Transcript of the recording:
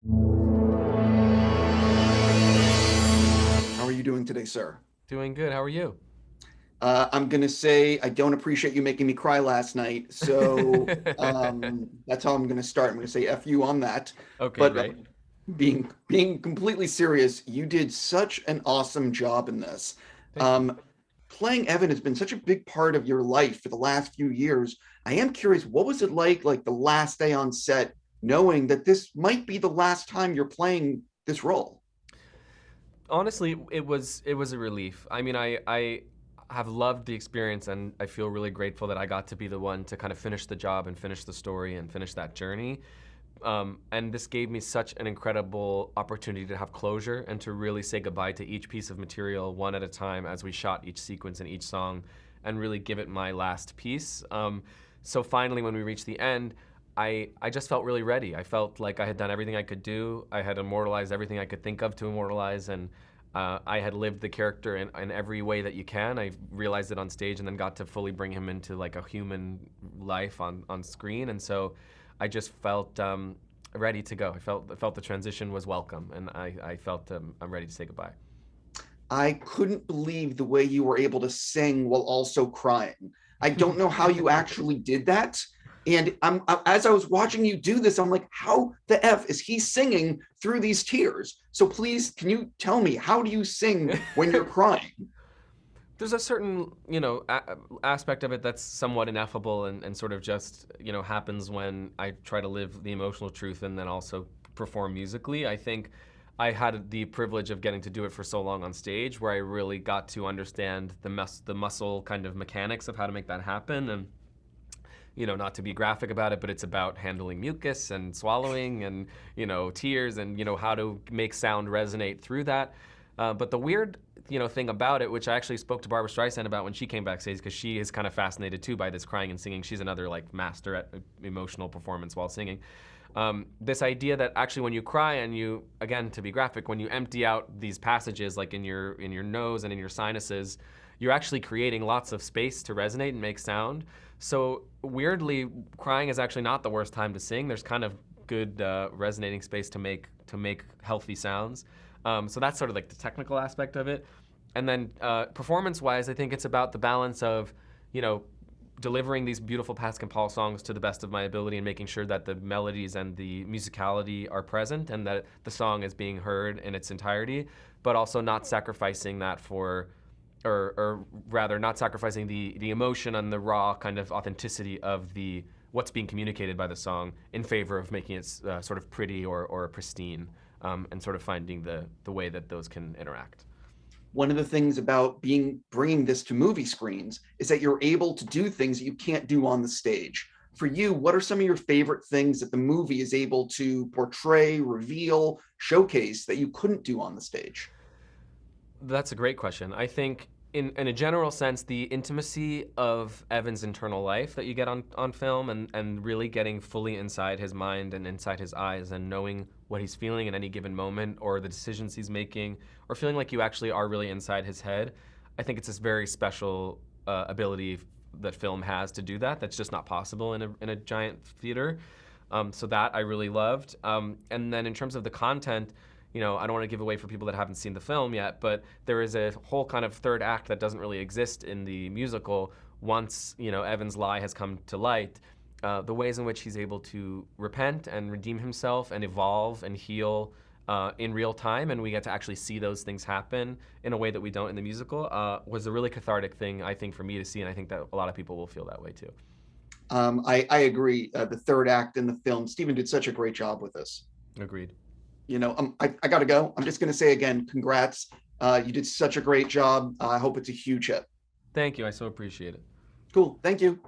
How are you doing today, sir? Doing good. How are you? I'm gonna say I don't appreciate you making me cry last night, so that's how I'm gonna start. I'm gonna say F you on that. Okay, But great. being completely serious, you did such an awesome job in this. Thank you. Um, Playing Evan has been such a big part of your life for the last few years. I am curious, what was it like the last day on set, knowing that this might be the last time you're playing this role? Honestly, it was a relief. I mean, I have loved the experience, and I feel really grateful that I got to be the one to kind of finish the job and finish the story and finish that journey. And this gave me such an incredible opportunity to have closure and to really say goodbye to each piece of material one at a time as we shot each sequence and each song, and really give it my last piece. So finally, when we reached the end, I just felt really ready. I felt like I had done everything I could do. I had immortalized everything I could think of to immortalize, and I had lived the character in every way that you can. I realized it on stage, and then got to fully bring him into like a human life on screen. And so I just felt ready to go. I felt the transition was welcome, and I felt I'm ready to say goodbye. I couldn't believe the way you were able to sing while also crying. I don't know how you actually did that. And as I was watching you do this, I'm like, how the F is he singing through these tears? So please, can you tell me, how do you sing when you're crying? There's a certain, aspect of it that's somewhat ineffable, and sort of just, happens when I try to live the emotional truth and then also perform musically. I think I had the privilege of getting to do it for so long on stage, where I really got to understand the muscle kind of mechanics of how to make that happen. And not to be graphic about it, but it's about handling mucus and swallowing and, tears, and, how to make sound resonate through that. But the weird, thing about it, which I actually spoke to Barbara Streisand about when she came backstage, because she is kind of fascinated too by this crying and singing. She's another like master at emotional performance while singing. This idea that actually when you cry and you, again, to be graphic, when you empty out these passages like in your nose and in your sinuses, you're actually creating lots of space to resonate and make sound. So weirdly, crying is actually not the worst time to sing. There's kind of good resonating space to make healthy sounds. So that's sort of like the technical aspect of it. And then performance-wise, I think it's about the balance of, you know, delivering these beautiful Pasek and Paul songs to the best of my ability, and making sure that the melodies and the musicality are present and that the song is being heard in its entirety, but also not sacrificing that for, or rather not sacrificing the emotion and the raw kind of authenticity of the what's being communicated by the song in favor of making it sort of pretty or pristine, and sort of finding the way that those can interact. One of the things about bringing this to movie screens is that you're able to do things that you can't do on the stage. For you, what are some of your favorite things that the movie is able to portray, reveal, showcase that you couldn't do on the stage? That's a great question. I think, in a general sense, the intimacy of Evan's internal life that you get on film, and really getting fully inside his mind and inside his eyes, and knowing what he's feeling in any given moment, or the decisions he's making, or feeling like you actually are really inside his head. I think it's this very special ability that film has to do that. That's just not possible in a giant theater. So that I really loved. And then in terms of the content, I don't want to give away for people that haven't seen the film yet, but there is a whole kind of third act that doesn't really exist in the musical once, Evan's lie has come to light. The ways in which he's able to repent and redeem himself and evolve and heal in real time, and we get to actually see those things happen in a way that we don't in the musical, was a really cathartic thing, I think, for me to see, and I think that a lot of people will feel that way too. I agree. The third act in the film, Stephen did such a great job with this. Agreed. I got to go. I'm just going to say again, congrats. You did such a great job. I hope it's a huge hit. Thank you. I so appreciate it. Cool. Thank you.